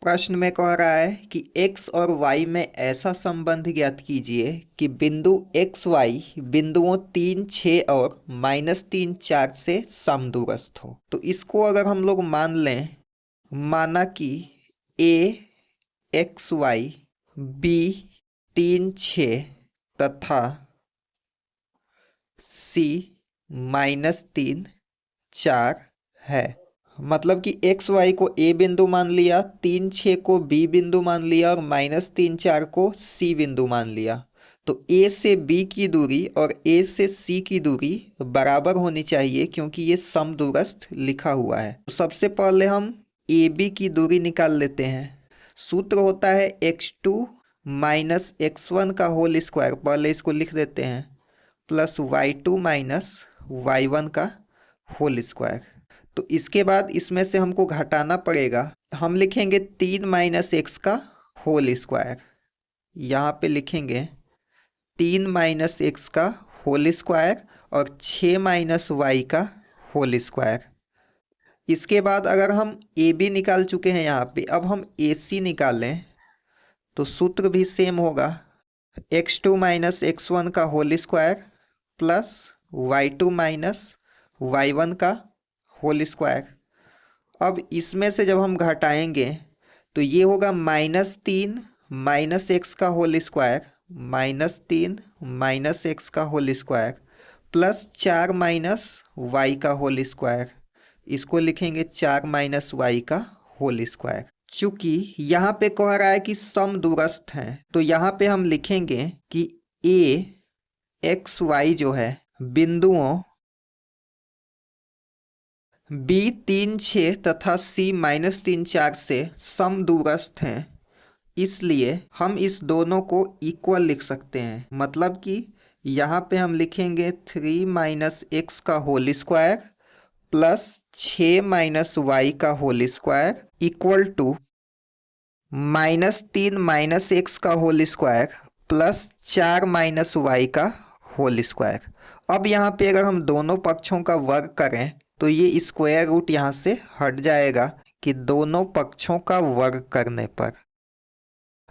प्रश्न में कह रहा है कि x और y में ऐसा संबंध ज्ञात कीजिए कि बिंदु x y बिंदुओं 3, 6 और -3, 4 से समदूरस्थ हो। तो इसको अगर हम लोग मान लें, माना कि a x y b 3, 6 तथा c -3, 4 है। मतलब कि एक्स वाई को ए बिंदु मान लिया, 3, 6 को बी बिंदु मान लिया और -3, 4 को सी बिंदु मान लिया। तो ए से बी की दूरी और ए से सी की दूरी बराबर होनी चाहिए क्योंकि ये समदूरस्थ लिखा हुआ है। तो सबसे पहले हम ए बी की दूरी निकाल लेते हैं। सूत्र होता है x2 माइनस x1 का होल स्क्वायर, पहले इसको लिख देते हैं, प्लस y2 माइनस y1 का होल स्क्वायर। तो इसके बाद इसमें से हमको घटाना पड़ेगा। हम लिखेंगे 3 माइनस एक्स का होल स्क्वायर, यहाँ पे लिखेंगे 3 माइनस एक्स का होल स्क्वायर और 6 माइनस वाई का होल स्क्वायर। इसके बाद अगर हम ए बी निकाल चुके हैं यहाँ पे, अब हम ए सी निकालें तो सूत्र भी सेम होगा, x2 माइनस x1 का whole square plus y2 minus y1 का होल स्क्वायर। अब इसमें से जब हम घटाएंगे तो ये होगा -3 माइनस एक्स का होल स्क्वायर, -3 माइनस एक्स का whole square plus 4 minus Y का होल स्क्वायर। इसको लिखेंगे 4 माइनस वाई का होल स्क्वायर। चूंकि यहाँ पे कह रहा है कि समदूरस्थ हैं तो यहाँ पे हम लिखेंगे कि ए एक्स वाई जो है बिंदुओं B 3, 6 तथा C -3, 4 से समदूरस्थ हैं, इसलिए हम इस दोनों को इक्वल लिख सकते हैं। मतलब कि यहाँ पे हम लिखेंगे 3 माइनस एक्स का whole square plus 6 minus Y का whole square equal to -3 minus X का whole square plus 4 minus Y का होल स्क्वायर। अब यहाँ पे अगर हम दोनों पक्षों का वर्ग करें तो ये स्क्वायर रूट यहाँ से हट जाएगा कि दोनों पक्षों का वर्ग करने पर,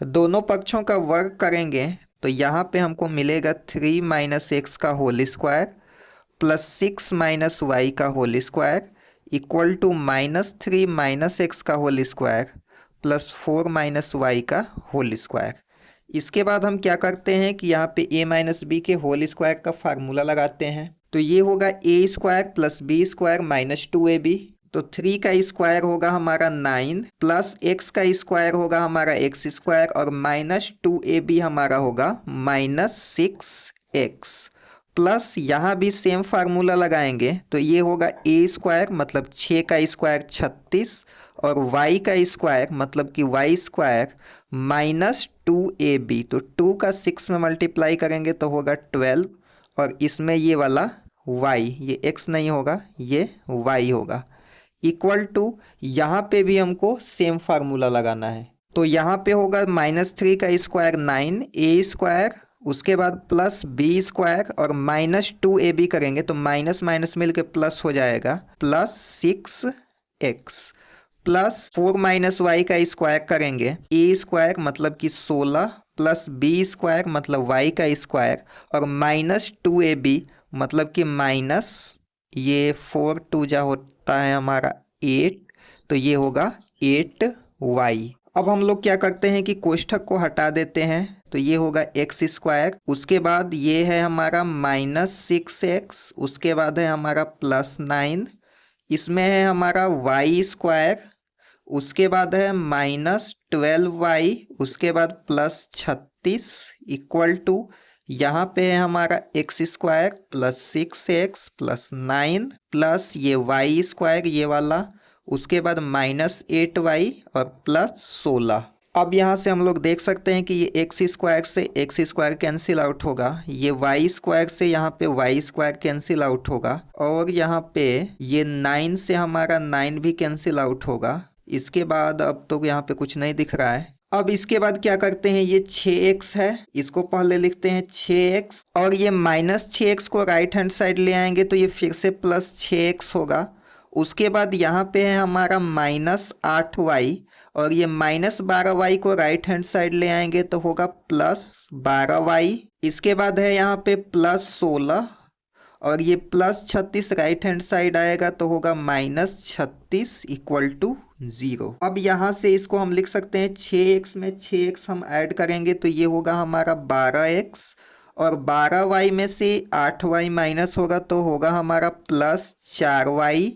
दोनों पक्षों का वर्ग करेंगे तो यहाँ पे हमको मिलेगा 3 माइनस एक्स का whole square plus 6 minus Y का whole square equal to -3 minus X का whole square plus 4 minus Y का होल स्क्वायर। इसके बाद हम क्या करते हैं कि यहाँ पे a माइनस बी के होल स्क्वायर का फार्मूला लगाते हैं। तो ये होगा A square plus B square minus 2ab। तो 3 का स्क्वायर होगा हमारा 9 प्लस एक्स का स्क्वायर होगा हमारा एक्स स्क्वायर और माइनस 2ab हमारा होगा -6x प्लस यहाँ भी सेम फार्मूला लगाएंगे तो ये होगा ए स्क्वायर मतलब 6 का स्क्वायर 36 और y का स्क्वायर मतलब कि y स्क्वायर माइनस 2ab। तो 2 का 6 में मल्टीप्लाई करेंगे तो होगा 12 और इसमें ये वाला y, ये x नहीं होगा, ये y होगा इक्वल टू, यहाँ पे भी हमको सेम फार्मूला लगाना है। तो यहाँ पे होगा -3 का स्क्वायर 9 a स्क्वायर, उसके बाद प्लस बी स्क्वायर और माइनस 2ab करेंगे तो माइनस माइनस मिलके प्लस हो जाएगा plus 6x plus 4 minus Y का स्क्वायर करेंगे ए स्क्वायर मतलब कि 16 प्लस बी स्क्वायर मतलब वाई का स्क्वायर और माइनस 2ab मतलब कि माइनस ये 4 2 जा होता है हमारा 8, तो ये होगा 8y। अब हम लोग क्या करते हैं कि कोष्ठक को हटा देते हैं तो ये होगा एक्स स्क्वायर, उसके बाद ये है हमारा -6x, उसके बाद है हमारा +9, इसमें है हमारा y स्क्वायर, उसके बाद है -12y, उसके बाद +36 इक्वल टू यहाँ पे है हमारा x square plus 6x plus 9 plus ये y स्क्वायर ये वाला, उसके बाद -8y और प्लस 16। अब यहाँ से हम लोग देख सकते हैं कि ये एक्स स्क्वायर से एक्स स्क्वायर कैंसिल आउट होगा, ये वाई स्क्वायर से यहाँ पे वाई स्क्वायर कैंसिल आउट होगा और यहाँ पे ये 9 से हमारा 9 भी कैंसिल आउट होगा। इसके बाद अब तो यहाँ पे कुछ नहीं दिख रहा है। अब इसके बाद क्या करते हैं, ये 6x है, इसको पहले लिखते हैं 6x और ये -6x को राइट हैंड साइड ले आएंगे तो ये फिर से +6x होगा। उसके बाद यहाँ पे है हमारा -8y और ये -12y को राइट हैंड साइड ले आएंगे तो होगा +12y। इसके बाद है यहाँ पे +16 और ये +36 राइट हैंड साइड आएगा तो होगा -36 = 0। अब यहाँ से इसको हम लिख सकते हैं 6x में 6x हम ऐड करेंगे तो ये होगा हमारा 12x और 12y में से 8y माइनस होगा तो होगा हमारा +4y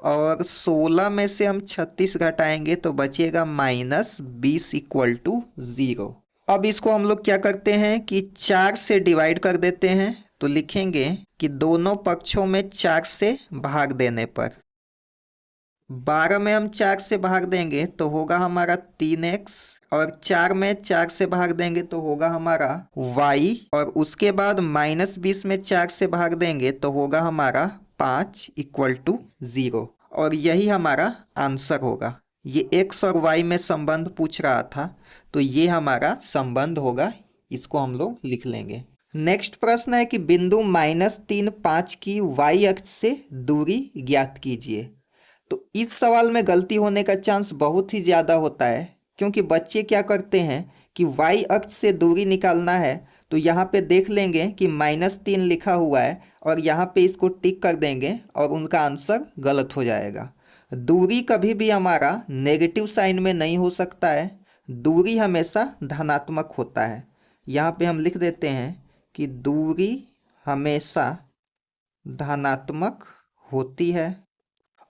और 16 में से हम 36 घटाएंगे तो बचेगा -20 = 0। अब इसको हम लोग क्या करते हैं कि 4 से डिवाइड कर देते हैं तो लिखेंगे कि दोनों पक्षों में 4 से भाग देने पर 12 में हम 4 से भाग देंगे तो होगा हमारा 3x और 4 में 4 से भाग देंगे तो होगा हमारा y और उसके बाद -20 में 4 से भाग देंगे तो होगा हमारा 5 = 0 और यही हमारा आंसर होगा। ये x और y में संबंध पूछ रहा था तो ये हमारा संबंध होगा, इसको हम लोग लिख लेंगे। नेक्स्ट प्रश्न है कि बिंदु -3, 5 की y अक्ष से दूरी ज्ञात कीजिए। तो इस सवाल में गलती होने का चांस बहुत ही ज़्यादा होता है क्योंकि बच्चे क्या करते हैं कि y अक्ष से दूरी निकालना है तो यहाँ पे देख लेंगे कि -3 लिखा हुआ है और यहाँ पे इसको टिक कर देंगे और उनका आंसर गलत हो जाएगा। दूरी कभी भी हमारा नेगेटिव साइन में नहीं हो सकता है, दूरी हमेशा धनात्मक होता है। यहाँ पे हम लिख देते हैं कि दूरी हमेशा धनात्मक होती है।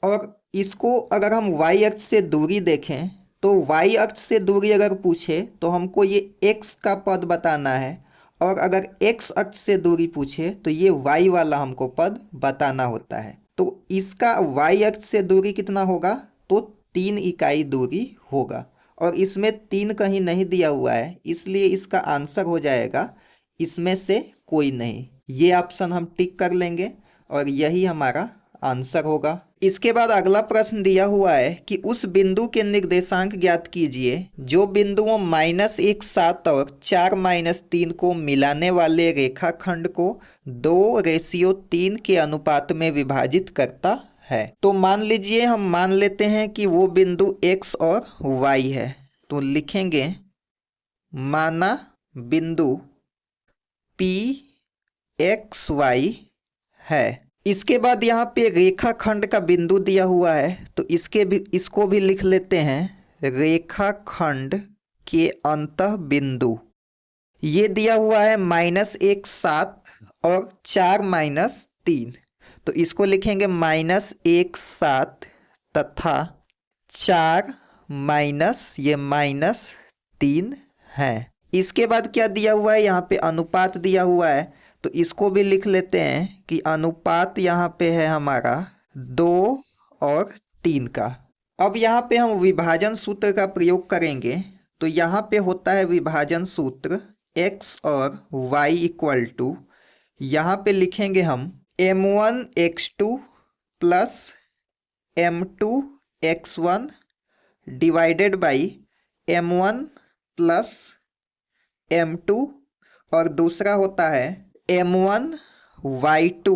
और इसको अगर हम y अक्ष से दूरी देखें तो y अक्ष से दूरी अगर पूछे तो हमको ये x का पद बताना है और अगर x अक्ष से दूरी पूछे तो ये y वाला हमको पद बताना होता है। तो इसका y अक्ष से दूरी कितना होगा तो 3 इकाई दूरी होगा और इसमें 3 कहीं नहीं दिया हुआ है इसलिए इसका आंसर हो जाएगा इसमें से कोई नहीं। ये ऑप्शन हम टिक कर लेंगे और यही हमारा आंसर होगा। इसके बाद अगला प्रश्न दिया हुआ है कि उस बिंदु के निर्देशांक ज्ञात कीजिए जो बिंदुओं -1, 7 और 4, -3 को मिलाने वाले रेखाखंड को 2:3 के अनुपात में विभाजित करता है। तो मान लीजिए हम मान लेते हैं कि वो बिंदु x और y है तो लिखेंगे माना बिंदु P x y है। इसके बाद यहाँ पे रेखाखंड का बिंदु दिया हुआ है तो इसको भी लिख लेते हैं रेखाखंड के अंतः बिंदु। ये दिया हुआ है -1, 7 और 4, -3 तो इसको लिखेंगे -1, 7 तथा 4 ये -3 है। इसके बाद क्या दिया हुआ है, यहाँ पे अनुपात दिया हुआ है तो इसको भी लिख लेते हैं कि अनुपात यहाँ पे है हमारा 2 और 3 का। अब यहाँ पे हम विभाजन सूत्र का प्रयोग करेंगे तो यहाँ पे होता है विभाजन सूत्र x और y = यहाँ पे लिखेंगे हम m1x2 plus m2x1 divided by m1 plus m2 और दूसरा होता है m1y2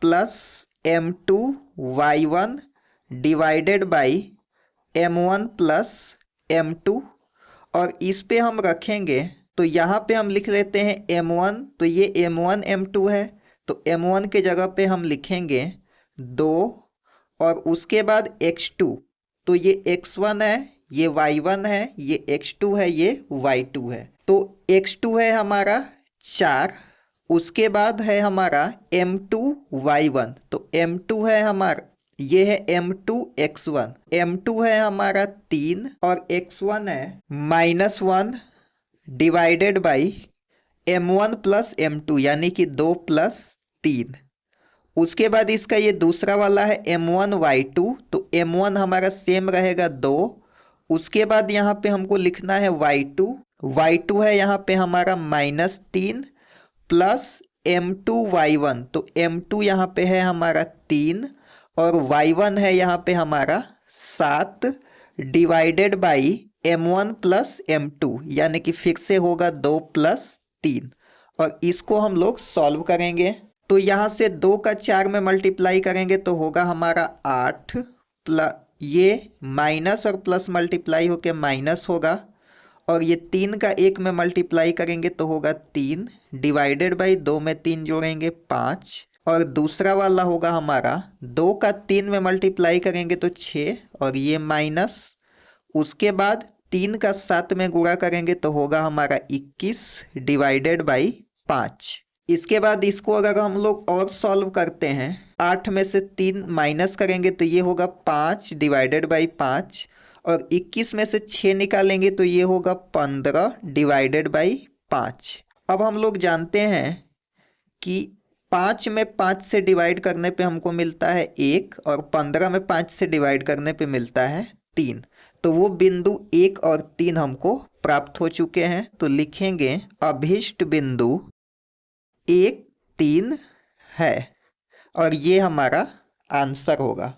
plus m2y1 divided by m1 plus m2 और इस पे हम रखेंगे तो यहाँ पे हम लिख लेते हैं m1 तो ये m1 m2 है तो m1 के जगह पे हम लिखेंगे 2 और उसके बाद x2 तो ये x1 है ये y1 है ये x2 है ये y2 है तो x2 है हमारा 4 उसके बाद है हमारा m2y1 तो m2 है हमारा ये है m2x1 m2 है हमारा 3 और x1 है -1 divided by m1 plus m2 यानी कि 2 + 3। उसके बाद इसका ये दूसरा वाला है m1y2 तो m1 हमारा सेम रहेगा 2। उसके बाद यहाँ पे हमको लिखना है y2 है यहाँ पे हमारा -3 प्लस m2y1 तो m2 यहाँ पे है हमारा 3 और y1 है यहाँ पे हमारा 7 divided by m1 plus m2 यानी कि फिर से होगा 2 + 3 और इसको हम लोग सॉल्व करेंगे तो यहाँ से 2 का 4 में मल्टीप्लाई करेंगे तो होगा हमारा 8 ये माइनस और प्लस मल्टीप्लाई होके माइनस होगा, और ये 3 का 1 में मल्टीप्लाई करेंगे तो होगा 3, डिवाइडेड बाई 2 में 3 जोड़ेंगे 5, और दूसरा वाला होगा हमारा 2 का 3 में मल्टीप्लाई करेंगे तो 6, और ये माइनस, उसके बाद 3 का 7 में गुणा करेंगे तो होगा हमारा 21 डिवाइडेड बाई 5। इसके बाद इसको अगर हम लोग और सॉल्व करते हैं, 8 में से 3 माइनस करेंगे तो ये होगा 5 डिवाइडेड बाई 5, और 21 में से 6 निकालेंगे तो ये होगा 15 डिवाइडेड बाई 5। अब हम लोग जानते हैं कि 5 में 5 से डिवाइड करने पे हमको मिलता है 1, और 15 में 5 से डिवाइड करने पे मिलता है 3। तो वो बिंदु 1 और 3 हमको प्राप्त हो चुके हैं। तो लिखेंगे अभीष्ट बिंदु 1, 3 है, और ये हमारा आंसर होगा।